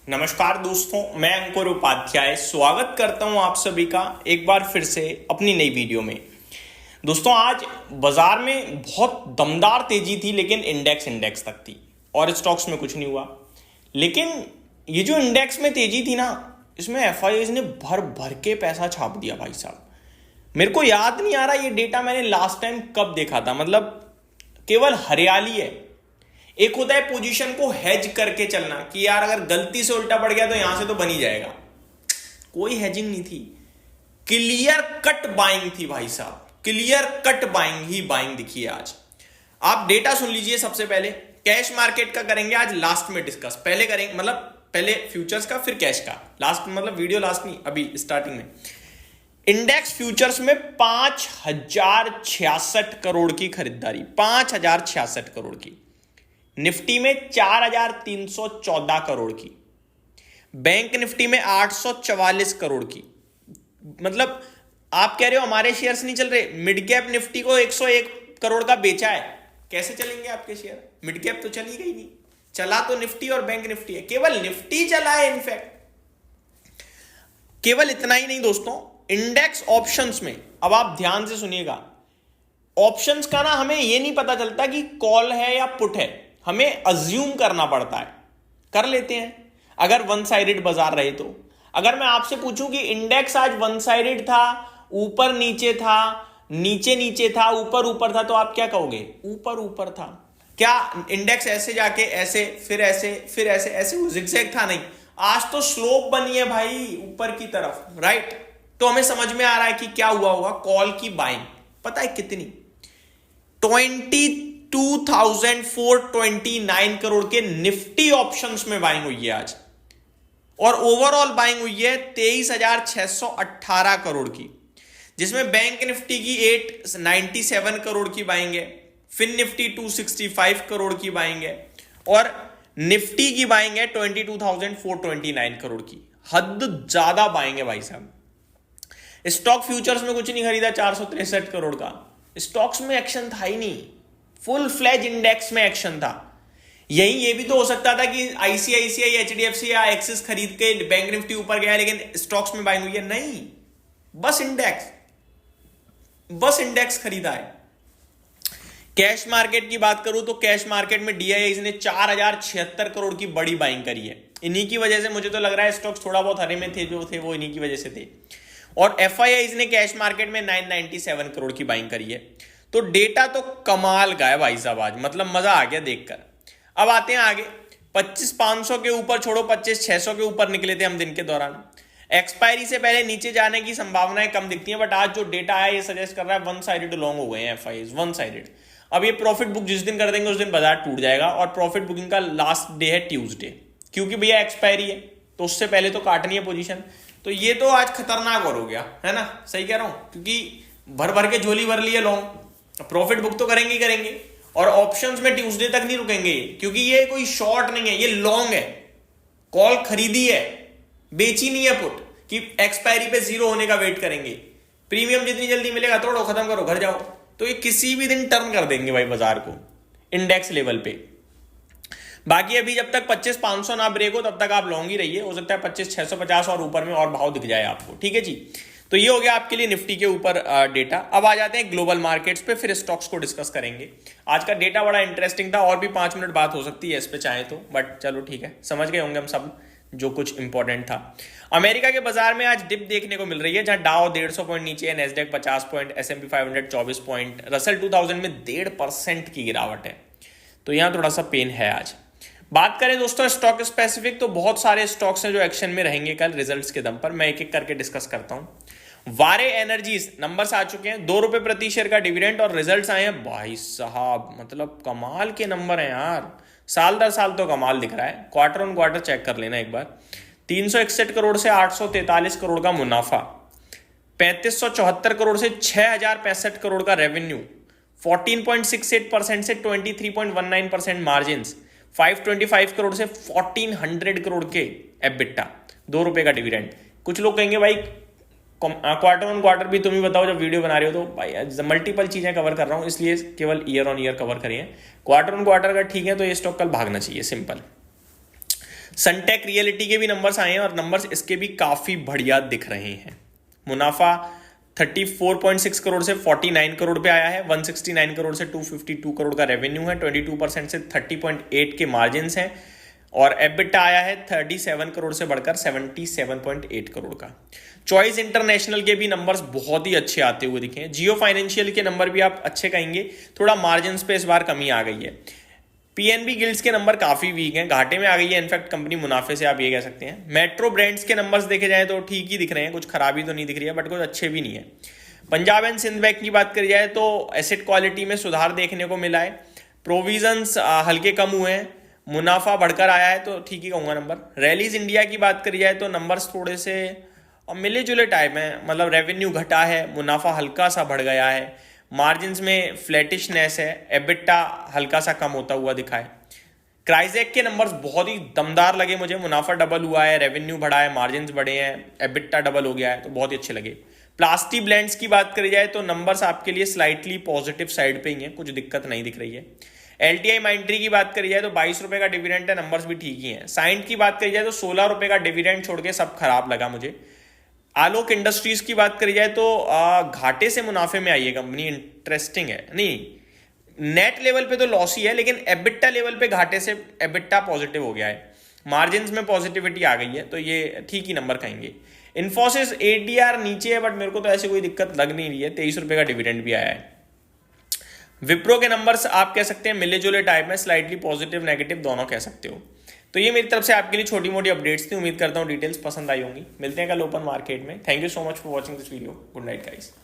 नमस्कार दोस्तों, मैं अंकुर उपाध्याय स्वागत करता हूं आप सभी का एक बार फिर से अपनी नई वीडियो में। दोस्तों, आज बाजार में बहुत दमदार तेजी थी, लेकिन इंडेक्स तक थी और स्टॉक्स में कुछ नहीं हुआ। लेकिन ये जो इंडेक्स में तेजी थी ना, इसमें एफआईआईज ने भर भर के पैसा छाप दिया भाई साहब। मेरे को याद नहीं आ रहा ये डेटा मैंने लास्ट टाइम कब देखा था। मतलब केवल हरियाली है। एक होता है पोजीशन को हेज करके चलना कि यार अगर गलती से उल्टा पड़ गया तो यहां से तो बन ही जाएगा। कोई हेजिंग नहीं थी, क्लियर कट बाइंग थी भाई साहब। क्लियर कट बाइंग ही बाइंग दिखी है आज। आप डेटा सुन लीजिए। सबसे पहले कैश मार्केट का करेंगे आज लास्ट में डिस्कस। पहले करेंगे, मतलब पहले फ्यूचर्स का फिर कैश का। लास्ट मतलब वीडियो लास्ट नहीं, अभी स्टार्टिंग में। इंडेक्स फ्यूचर्स में 5066 करोड़ की खरीदारी, 5066 करोड़ की। निफ्टी में 4314 करोड़ की। बैंक निफ्टी में 844 करोड़ की। मतलब आप कह रहे हो हमारे शेयर्स नहीं चल रहे। मिड कैप निफ्टी को 101 करोड़ का बेचा है, कैसे चलेंगे आपके शेयर? मिड कैप तो चली गई नहीं। चला तो निफ्टी और बैंक निफ्टी है, केवल निफ्टी चला है। इनफैक्ट केवल इतना ही नहीं दोस्तों, इंडेक्स ऑप्शंस में अब आप ध्यान से सुनिएगा। ऑप्शंस का ना हमें यह नहीं पता चलता कि कॉल है या पुट है, हमें अज्यूम करना पड़ता है। कर लेते हैं अगर वन साइडेड बाजार रहे तो। अगर मैं आपसे पूछूं कि इंडेक्स आज वन साइडेड था, ऊपर नीचे था, नीचे नीचे था, ऊपर ऊपर था, तो आप क्या कहोगे? ऊपर ऊपर था। क्या इंडेक्स ऐसे जाके ऐसे फिर ऐसे फिर ऐसे ऐसे जिगजैग था? नहीं, आज तो स्लोप बनी है भाई ऊपर की तरफ, राइट? तो हमें समझ में आ रहा है कि क्या हुआ होगा। कॉल की बाइंग पता है कितनी? 22,429 करोड़ के निफ्टी ऑप्शंस में बाइंग हुई है आज। और ओवरऑल बाइंग हुई है 23,618 करोड़ की, जिसमें बैंक निफ्टी की 897 करोड़ की बाइंग है, फिन निफ्टी 265 करोड़ की बाइंग है, और निफ्टी की बाइंग है 22,429 करोड़ की। हद ज्यादा बाइंग है भाई साहब। स्टॉक फ्यूचर्स में कुछ नहीं खरीदा, 463 करोड़ का। स्टॉक्स में एक्शन था ही नहीं, फुल फ्लैज इंडेक्स में एक्शन था। ये भी तो हो सकता था कि आईसीआईसीआई, एचडीएफसी या एक्सिस खरीद के बैंक निफ्टी ऊपर गया, लेकिन स्टॉक्स में बाइंग हुई है। नहीं, बस इंडेक्स खरीदा है। कैश मार्केट की बात करूं तो कैश मार्केट में डीआईआईज ने 4076 करोड़ की बड़ी बाइंग करी है। इन्हीं की वजह से मुझे तो लग रहा है स्टॉक्स थोड़ा बहुत हरे में थे, जो थे वो इन्हीं की वजह से थे। और एफआईआईज ने कैश मार्केट में 997 करोड़ की बाइंग करी है। तो डेटा तो कमाल का है भाई साहब आज, मतलब मजा आ गया देखकर। अब आते हैं आगे। 25,500 के ऊपर छोड़ो, 25,600 के ऊपर निकले थे हम दिन के दौरान। एक्सपायरी से पहले नीचे जाने की संभावनाएं कम दिखती हैं, बट आज जो डेटा आया ये सजेस्ट कर रहा है वन साइडेड लॉन्ग हो गए हैं एफआईआईज, वन साइडेड। अब ये प्रॉफिट बुक जिस दिन कर देंगे उस दिन बाजार टूट जाएगा, और प्रॉफिट बुकिंग का लास्ट डे है ट्यूसडे, क्योंकि भैया एक्सपायरी है तो उससे पहले तो काटनी है पोजीशन। तो ये तो आज खतरनाक और हो गया है ना, सही कह रहा हूं? क्योंकि भर भर के झोली भर ली है लॉन्ग। प्रॉफिट बुक तो करेंगे ही करेंगे, और ऑप्शंस में ट्यूसडे तक नहीं रुकेंगे, क्योंकि ये कोई शॉर्ट नहीं है, ये लॉन्ग है। कॉल खरीदी है, बेची नहीं है पुट कि एक्सपायरी पे जीरो होने का वेट करेंगे। प्रीमियम जितनी जल्दी मिलेगा तोड़ो, खत्म करो, घर जाओ। तो ये किसी भी दिन टर्न कर देंगे भाई बाजार को इंडेक्स लेवल पे। बाकी अभी जब तक 25,500 ना ब्रेक हो तब तक आप लॉन्ग ही रहिए। हो सकता है 25,650 और ऊपर में और भाव दिख जाए आपको, ठीक है जी। तो ये हो गया आपके लिए निफ्टी के ऊपर डेटा। अब आ जाते हैं ग्लोबल मार्केट्स पे, फिर स्टॉक्स को डिस्कस करेंगे। आज का डेटा बड़ा इंटरेस्टिंग था, और भी 5 मिनट बात हो सकती है इस पे चाहे तो, बट चलो ठीक है, समझ गए होंगे हम सब जो कुछ इंपॉर्टेंट था। अमेरिका के बाजार में आज डिप देखने को मिल रही है, जहां डाउ 150 पॉइंट नीचे है, Nasdaq 50 point, S&P 500 24 point, Russell 2000 में 1.5% की गिरावट है। तो यहां थोड़ा सा पेन है आज। बात करें दोस्तों स्टॉक स्पेसिफिक, तो बहुत सारे स्टॉक्स हैं जो एक्शन में रहेंगे कल रिजल्ट्स के दम पर। मैं एक एक करके डिस्कस करता हूं। वारे एनर्जीज नंबर्स आ चुके हैं, 2 रुपए प्रति शेयर का डिविडेंड, और रिजल्ट्स आए हैं भाई साहब, मतलब कमाल के नंबर हैं यार। साल दर साल तो कमाल दिख रहा है। क्वार्टर ऑन क्वार्टर चेक कर लेना एक बार। 361 करोड़ से 843 करोड़ का मुनाफा, 3574 करोड़ से 6065 करोड़ का रेवेन्यू, 14.68% से 23.19% मार्जिन, 525 करोड़ से 1400 करोड़ के एबिटा, 2 रुपए का डिविडेंड। कुछ लोग कहेंगे भाई क्वार्टर ऑन क्वार्टर भी तुम ही बताओ जब वीडियो बना रहे हो, तो भाई मल्टीपल चीजें कवर कर रहा हूं, इसलिए केवल ईयर ऑन ईयर कवर करिए। क्वार्टर ऑन क्वार्टर अगर ठीक है तो ये स्टॉक कल भागना चाहिए, सिंपल। सनटेक रियलिटी के भी नंबर्स आए हैं और नंबर्स इसके भी काफी बढ़िया दिख रहे हैं। मुनाफा 34.6 करोड़ से 49 करोड़ पे आया है, 169 करोड़ से 252 करोड़ का रेवेन्यू है, 22% से 30.8 के मार्जिन हैं और एबिटा आया है 37 करोड़ से बढ़कर 77.8 करोड़ का। चॉइस इंटरनेशनल के भी नंबर्स बहुत ही अच्छे आते हुए दिखे हैं। जियो फाइनेंशियल के नंबर भी आप अच्छे कहेंगे, थोड़ा मार्जिन पे इस बार कमी आ गई है। पीएनबी गिल्ड्स के नंबर काफी वीक हैं, घाटे में आ गई है इनफैक्ट कंपनी, मुनाफे से आप ये कह सकते हैं। मेट्रो ब्रांड्स के नंबर्स देखे जाए तो ठीक ही दिख रहे हैं, कुछ खराबी तो नहीं दिख रही है बट कुछ अच्छे भी नहीं है। पंजाब एंड सिंध बैंक की बात करी जाए तो एसेट क्वालिटी में सुधार देखने को मिला है, प्रोविजंस हल्के कम हुए हैं, मुनाफा बढ़कर आया है तो ठीक ही कहूंगा नंबर। रैलीज इंडिया की बात करी जाए तो नंबर्स थोड़े से मिले जुले टाइप हैं, मतलब रेवेन्यू घटा है, मुनाफा हल्का सा बढ़ गया है, मार्जिन्स में फ्लैटिशनेस है, एबिटा हल्का सा कम होता हुआ दिखा है। क्राइजेक के नंबर्स बहुत ही दमदार लगे मुझे, मुनाफा डबल हुआ है, रेवेन्यू बढ़ा है, मार्जिन्स बढ़े हैं, एबिटा डबल हो गया है, तो बहुत ही अच्छे लगे। प्लास्टी ब्लेंड्स की बात करी जाए तो नंबर्स आपके लिए स्लाइटली पॉजिटिव साइड पे ही हैं, कुछ दिक्कत नहीं दिख रही है। एलटीआई माइंट्री की बात करी जाए तो 22 रुपए का डिविडेंड है, नंबर्स भी ठीक ही हैं। साइंट की बात करी जाए तो 16 रुपए का डिविडेंड छोड़ के सब खराब लगा मुझे। आलोक इंडस्ट्रीज की बात करी जाए तो घाटे से मुनाफे में आई है कंपनी, इंटरेस्टिंग है। नहीं, नेट लेवल पे तो लॉस ही है लेकिन एबिटा लेवल पे घाटे से एबिटा पॉजिटिव हो गया है, मार्जिन्स में पॉजिटिविटी आ गई है, तो ये ठीक ही नंबर कहेंगे। इन्फोसिस एडीआर नीचे है बट मेरे को तो ऐसी कोई दिक्कत लग नहीं रही है, 23 रुपए का डिविडेंड भी आया है। विप्रो के नंबर्स आप कह सकते हैं मिले जुले टाइप में, स्लाइटली पॉजिटिव नेगेटिव दोनों कह सकते हो। तो ये मेरी तरफ से आपके लिए छोटी मोटी अपडेट्स थी, उम्मीद करता हूँ डिटेल्स पसंद आई होंगी। मिलते हैं कल ओपन मार्केट में। Thank you so much for watching this video. Good night guys.